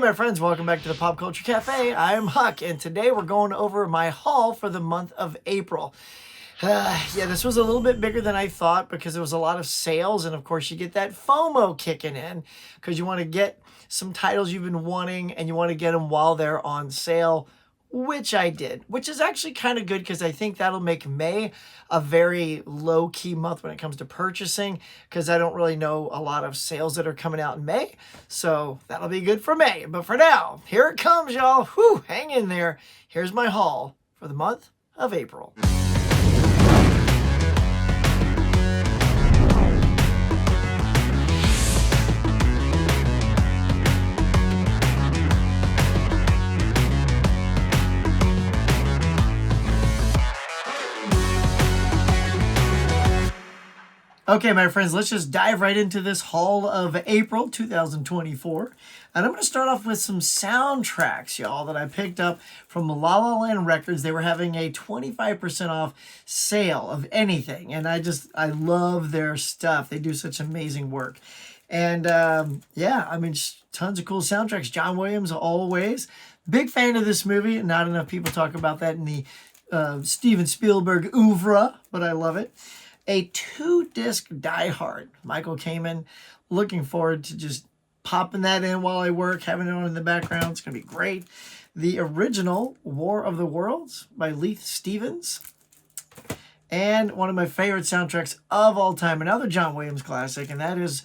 my friends, welcome back to the Pop Culture Cafe. I'm Huck, and today we're going over my haul for the month of April. Yeah, this was a little bit bigger than I thought because there was a lot of sales, and of course you get that FOMO kicking in because you want to get some titles you've been wanting and you want to get them while they're on sale, which I did, which is actually kind of good because I think that'll make May a very low-key month when it comes to purchasing because I don't really know a lot of sales that are coming out in May, so that'll be good for May. But for now, here it comes, y'all. Whew, hang in there. Here's my haul for the month of April. Okay, my friends, let's just dive right into this haul of April 2024. And I'm going to start off with some soundtracks, y'all, that I picked up from La La Land Records. They were having a 25% off sale of anything. And I love their stuff. They do such amazing work. And yeah, I mean, tons of cool soundtracks. John Williams, always. Big fan of this movie. Not enough people talk about that in the Steven Spielberg oeuvre, but I love it. A 2-disc Die Hard, Michael Kamen. Looking forward to just popping that in while I work, having it on in the background. It's going to be great. The original War of the Worlds by Leith Stevens. And one of my favorite soundtracks of all time, another John Williams classic, and that is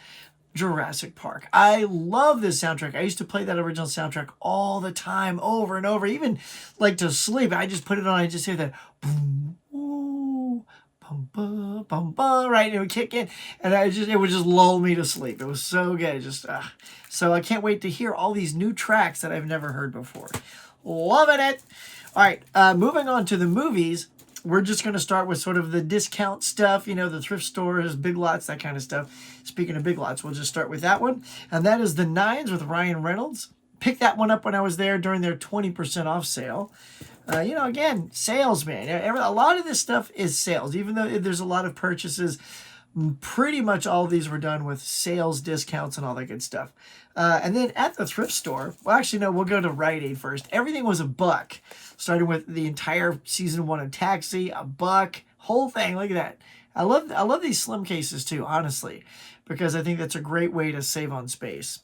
Jurassic Park. I love this soundtrack. I used to play that original soundtrack all the time, over and over, even like to sleep. I just put it on, I just hear that boom, ooh, bum, ba, bum, ba, right, and it would kick in, and it would just lull me to sleep. It was so good. So I can't wait to hear all these new tracks that I've never heard before. Loving it. All right, moving on to the movies. We're just going to start with sort of the discount stuff, you know, the thrift stores, Big Lots, that kind of stuff. Speaking of Big Lots, we'll just start with that one, and that is The Nines with Ryan Reynolds. Picked that one up when I was there during their 20% off sale. You know, again, sales, man. A lot of this stuff is sales. Even though there's a lot of purchases, pretty much all of these were done with sales discounts and all that good stuff. And then at the thrift store, well, actually, no, we'll go to Rite Aid first. Everything was $1. Starting with the entire season 1 of Taxi, $1, whole thing. Look at that. I love these slim cases too, honestly, because I think that's a great way to save on space.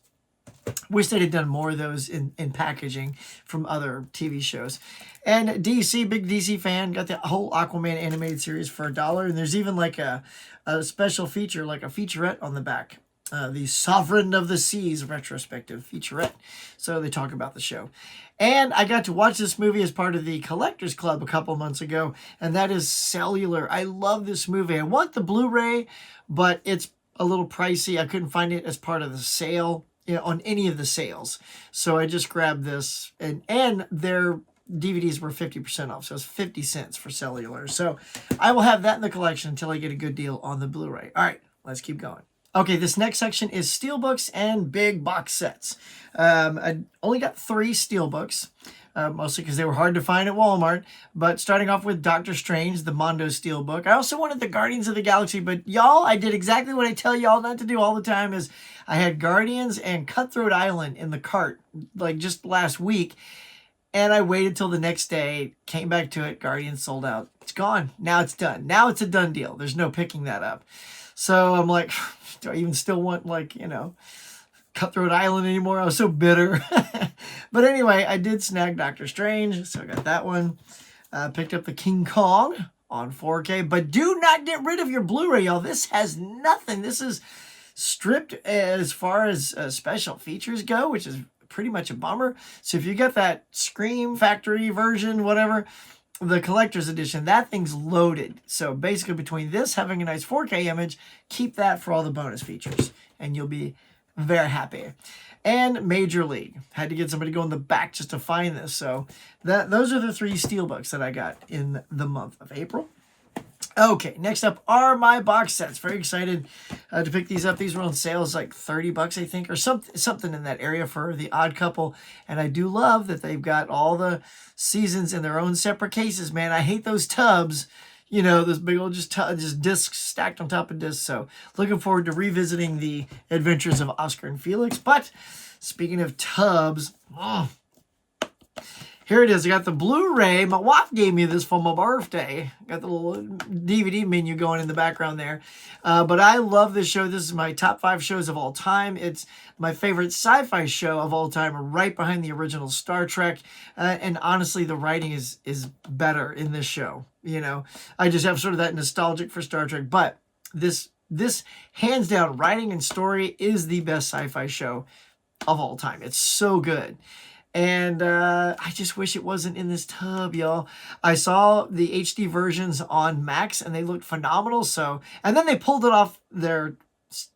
Wish they'd have done more of those in packaging from other TV shows. And DC, big DC fan, got the whole Aquaman animated series for $1. And there's even like a special feature, like a featurette on the back. The Sovereign of the Seas retrospective featurette. So they talk about the show. And I got to watch this movie as part of the Collectors Club a couple months ago. And that is Cellular. I love this movie. I want the Blu-ray, but it's a little pricey. I couldn't find it as part of the sale, you know, on any of the sales. So I just grabbed this, and their DVDs were 50% off. So it's 50 cents for Cellular. So I will have that in the collection until I get a good deal on the Blu-ray. All right, let's keep going. Okay, this next section is steelbooks and big box sets. I only got 3 steelbooks, mostly because they were hard to find at Walmart. But starting off with Doctor Strange, the Mondo steelbook. I also wanted the Guardians of the Galaxy, but y'all, I did exactly what I tell y'all not to do all the time. Is I had Guardians and Cutthroat Island in the cart, like just last week. And I waited till the next day, came back to it, Guardians sold out. It's gone. Now it's done. Now it's a done deal. There's no picking that up. So I'm like, do I even still want, like, you know, Cutthroat Island anymore? I was so bitter. But anyway, I did snag Doctor Strange, so I got that one. Picked up the King Kong on 4K. But do not get rid of your Blu-ray, y'all. This has nothing. This is stripped as far as special features go, which is pretty much a bummer. So if you get that Scream Factory version, whatever, the collector's edition, that thing's loaded. So basically between this having a nice 4K image, keep that for all the bonus features and you'll be very happy. And Major League. Had to get somebody to go in the back just to find this. So those are the 3 steelbooks that I got in the month of April. Okay, next up are my box sets. Very excited to pick these up. These were on sales like $30, I think, or something in that area for The Odd Couple. And I do love that they've got all the seasons in their own separate cases, man. I hate those tubs, you know, those big old just discs stacked on top of discs. So looking forward to revisiting the adventures of Oscar and Felix. But speaking of tubs, Here it is. I got the Blu-ray. My wife gave me this for my birthday. Got the little DVD menu going in the background there. But I love this show. This is my top 5 shows of all time. It's my favorite sci-fi show of all time, right behind the original Star Trek. And honestly, the writing is better in this show. You know, I just have sort of that nostalgic for Star Trek. But this hands down, writing and story is the best sci-fi show of all time. It's so good. And I just wish it wasn't in this tub, y'all. I saw the HD versions on Max, and they looked phenomenal. So, and then they pulled it off their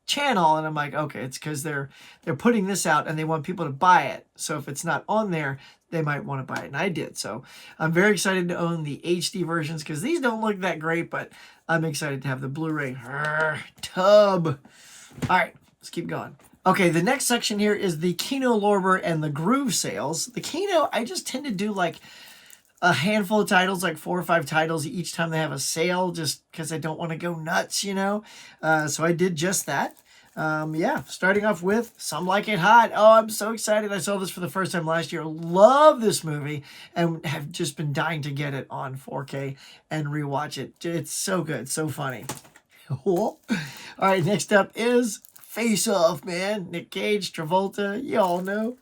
channel, and I'm like, okay, it's because they're putting this out, and they want people to buy it. So if it's not on there, they might want to buy it, and I did. So I'm very excited to own the HD versions because these don't look that great, but I'm excited to have the Blu-ray tub. All right, let's keep going. Okay, the next section here is the Kino Lorber and the Groove sales. The Kino, I just tend to do like a handful of titles, like 4 or 5 titles each time they have a sale, just because I don't want to go nuts, you know? So I did just that. Yeah, starting off with Some Like It Hot. Oh, I'm so excited. I saw this for the first time last year. Love this movie and have just been dying to get it on 4K and rewatch it. It's so good, so funny. All right, next up is Face Off, man. Nick Cage, Travolta, you all know.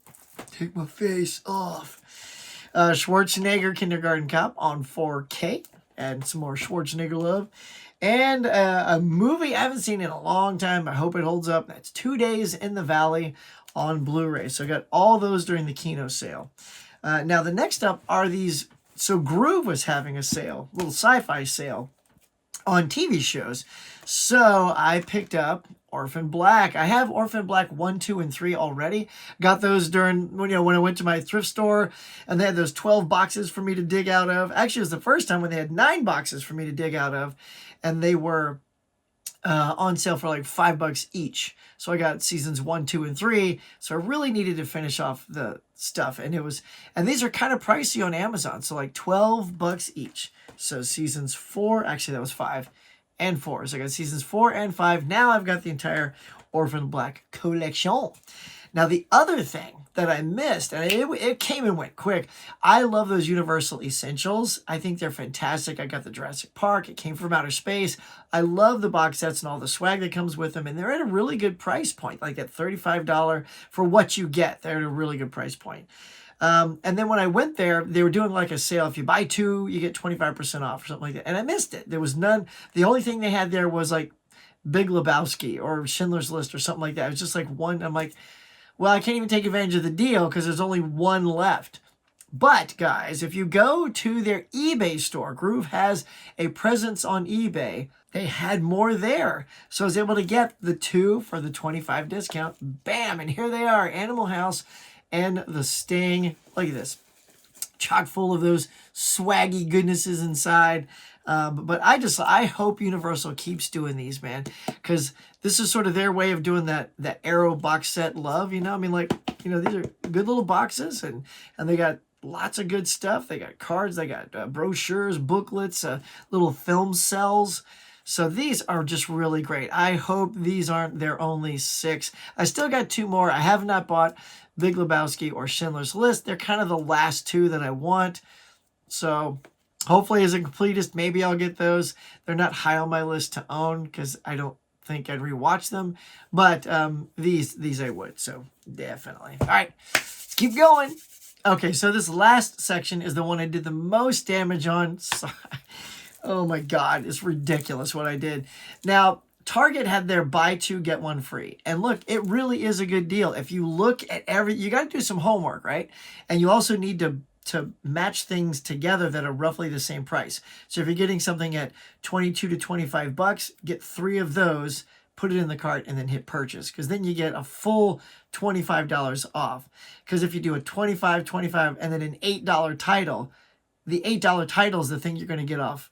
Take my face off. Schwarzenegger, Kindergarten Cop on 4K. Adding some more Schwarzenegger love. And a movie I haven't seen in a long time. I hope it holds up. That's 2 Days in the Valley on Blu-ray. So I got all those during the Kino sale. Now the next up are these. So Groove was having a sale, a little sci-fi sale on TV shows. So I picked up Orphan Black. I have Orphan Black 1, 2, and 3 already. Got those during when I went to my thrift store, and they had those 12 boxes for me to dig out of. Actually, it was the first time when they had 9 boxes for me to dig out of, and they were on sale for like $5 each. So I got seasons 1, 2, and 3. So I really needed to finish off the stuff, and these are kind of pricey on Amazon. So like $12 each. So seasons 4, actually that was 5. And 4. So I got seasons 4 and 5. Now I've got the entire Orphan Black collection. Now the other thing that I missed, and it came and went quick. I love those Universal Essentials. I think they're fantastic. I got the Jurassic Park. It came from outer space. I love the box sets and all the swag that comes with them. And they're at a really good price point, like at $35 for what you get. They're at a really good price point. And then when I went there, they were doing like a sale. If you buy 2, you get 25% off or something like that. And I missed it. There was none. The only thing they had there was like Big Lebowski or Schindler's List or something like that. It was just like one. I'm like, well, I can't even take advantage of the deal because there's only one left. But guys, if you go to their eBay store, Groove has a presence on eBay. They had more there. So I was able to get the 2 for the 25 discount. Bam. And here they are. Animal House and The Sting. Look at this. Chock full of those swaggy goodnesses inside. But I hope Universal keeps doing these, man. Because this is sort of their way of doing that Arrow box set love, you know? I mean, like, you know, these are good little boxes. And they got lots of good stuff. They got cards. They got brochures, booklets, little film cells. So these are just really great. I hope these aren't their only 6. I still got 2 more. I have not bought Big Lebowski or Schindler's List. They're kind of the last 2 that I want. So hopefully as a completist, maybe I'll get those. They're not high on my list to own because I don't think I'd rewatch them. But these I would. So definitely. All right, let's keep going. Okay, so this last section is the one I did the most damage on. Sorry. Oh my God, it's ridiculous what I did. Now, Target had their buy 2, get 1 free. And look, it really is a good deal. If you look at you got to do some homework, right? And you also need to match things together that are roughly the same price. So if you're getting something at $22 to $25, get 3 of those, put it in the cart, and then hit purchase. Because then you get a full $25 off. Because if you do a $25, and then an $8 title, the $8 title is the thing you're going to get off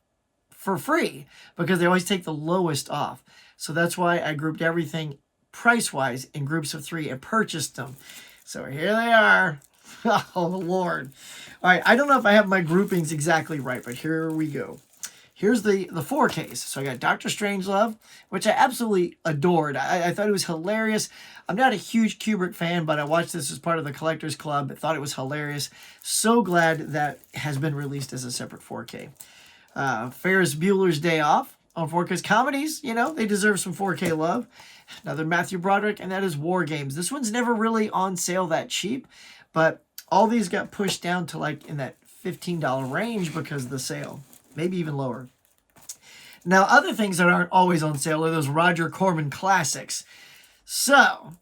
for free because they always take the lowest off. So that's why I grouped everything price-wise in groups of 3 and purchased them. So here they are. Oh, Lord. All right, I don't know if I have my groupings exactly right, but here we go. Here's the 4Ks. So I got Doctor Strangelove, which I absolutely adored. I thought it was hilarious. I'm not a huge Kubrick fan, but I watched this as part of the Collectors Club. I thought it was hilarious. So glad that has been released as a separate 4K. Ferris Bueller's Day Off on 4K. Comedies, you know, they deserve some 4K love. Another Matthew Broderick, and that is War Games. This one's never really on sale that cheap, but all these got pushed down to like in that $15 range because of the sale. Maybe even lower. Now, other things that aren't always on sale are those Roger Corman classics. So,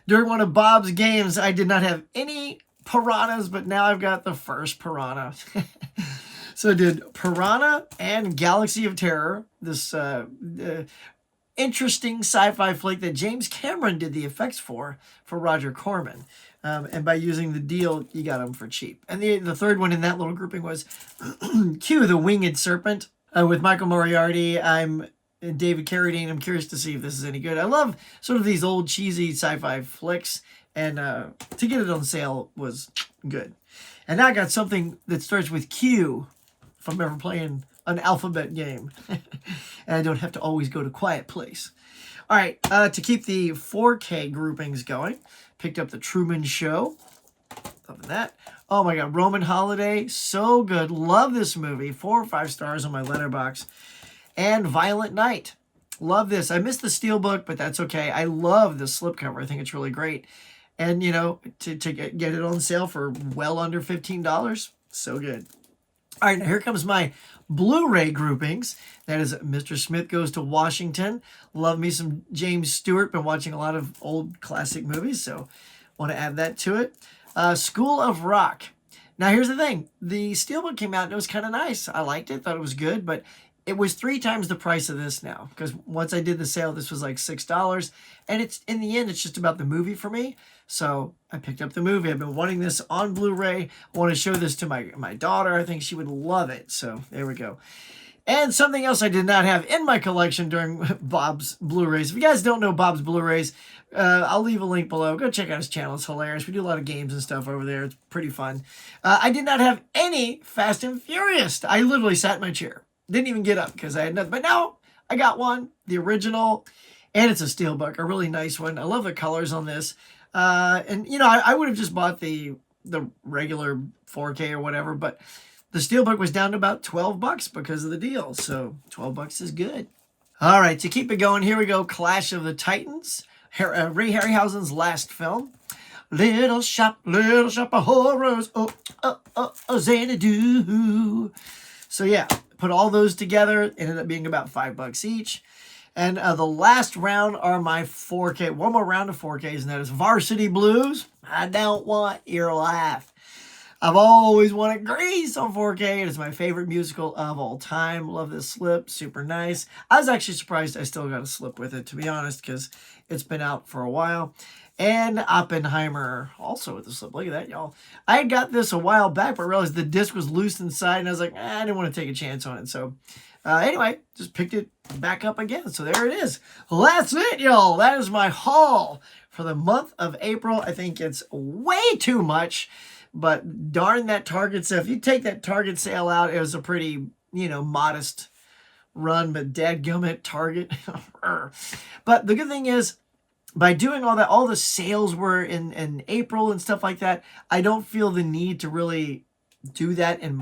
during one of Bob's games, I did not have any piranhas, but now I've got the first piranha. So I did Piranha and Galaxy of Terror, this interesting sci-fi flick that James Cameron did the effects for Roger Corman. And by using the deal, you got them for cheap. And the third one in that little grouping was Q, the Winged Serpent, with Michael Moriarty. I'm David Carradine. I'm curious to see if this is any good. I love sort of these old cheesy sci-fi flicks, and to get it on sale was good. And now I got something that starts with Q, if I'm ever playing an alphabet game. And I don't have to always go to Quiet Place. All right, to keep the 4K groupings going, picked up The Truman Show. Loving that. Oh my God, Roman Holiday, so good. Love this movie. 4 or 5 stars on my Letterboxd. And Violent Night. Love this. I missed the steelbook, but that's okay. I love the slipcover. I think it's really great. And, you know, to get it on sale for well under $15, so good. All right, now here comes my Blu-ray groupings. That is Mr. Smith Goes to Washington. Love me some James Stewart. Been watching a lot of old classic movies, so want to add that to it. School of Rock. Now, here's the thing. The steelbook came out, and it was kind of nice. I liked it, thought it was good, but it was 3 times the price of this now, because once I did the sale, this was like $6, and it's in the end, it's just about the movie for me. So I picked up the movie. I've been wanting this on Blu-ray. I want to show this to my daughter. I think she would love it. So there we go. And something else I did not have in my collection during Bob's Blu-rays. If you guys don't know Bob's Blu-rays, I'll leave a link below. Go check out his channel. It's hilarious. We do a lot of games and stuff over there. It's pretty fun. I did not have any Fast and Furious. I literally sat in my chair. Didn't even get up because I had nothing. But now I got one, the original, and it's a steelbook, a really nice one. I love the colors on this. And, you know, I would have just bought the regular 4K or whatever, but the steelbook was down to about $12 because of the deal. So $12 is good. All right, to keep it going, here we go. Clash of the Titans. Ray Harryhausen's last film. Little shop of horrors. Xanadu. So yeah, put all those together. It ended up being about $5 each. And the last round are my 4K. One more round of 4Ks, and that is Varsity Blues. I don't want your life. I've always wanted Grease on 4K. It is my favorite musical of all time. Love this slip. Super nice. I was actually surprised I still got a slip with it, to be honest, because it's been out for a while. And Oppenheimer also with the slip. Look at that, y'all. I had got this a while back, but I realized the disc was loose inside, and I was like, I didn't want to take a chance on it. So anyway, just picked it back up again. So there it is. Well, that's it, y'all. That is my haul for the month of April. I think it's way too much, but darn that Target sale. If you take that Target sale out, it was a pretty, you know, modest run, but dadgummit, Target. But the good thing is, by doing all that, all the sales were in April and stuff like that. I don't feel the need to really do that in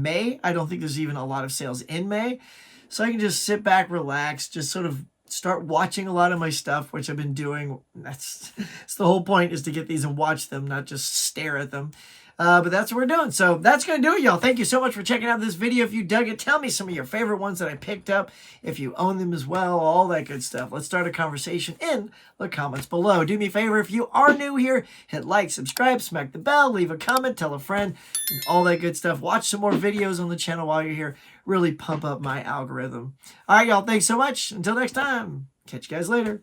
May. I don't think there's even a lot of sales in May. So I can just sit back, relax, just sort of start watching a lot of my stuff, which I've been doing. That's the whole point, is to get these and watch them, not just stare at them. But that's what we're doing. So that's going to do it, y'all. Thank you so much for checking out this video. If you dug it, tell me some of your favorite ones that I picked up. If you own them as well, all that good stuff. Let's start a conversation in the comments below. Do me a favor, if you are new here, hit like, subscribe, smack the bell, leave a comment, tell a friend, and all that good stuff. Watch some more videos on the channel while you're here. Really pump up my algorithm. All right, y'all. Thanks so much. Until next time. Catch you guys later.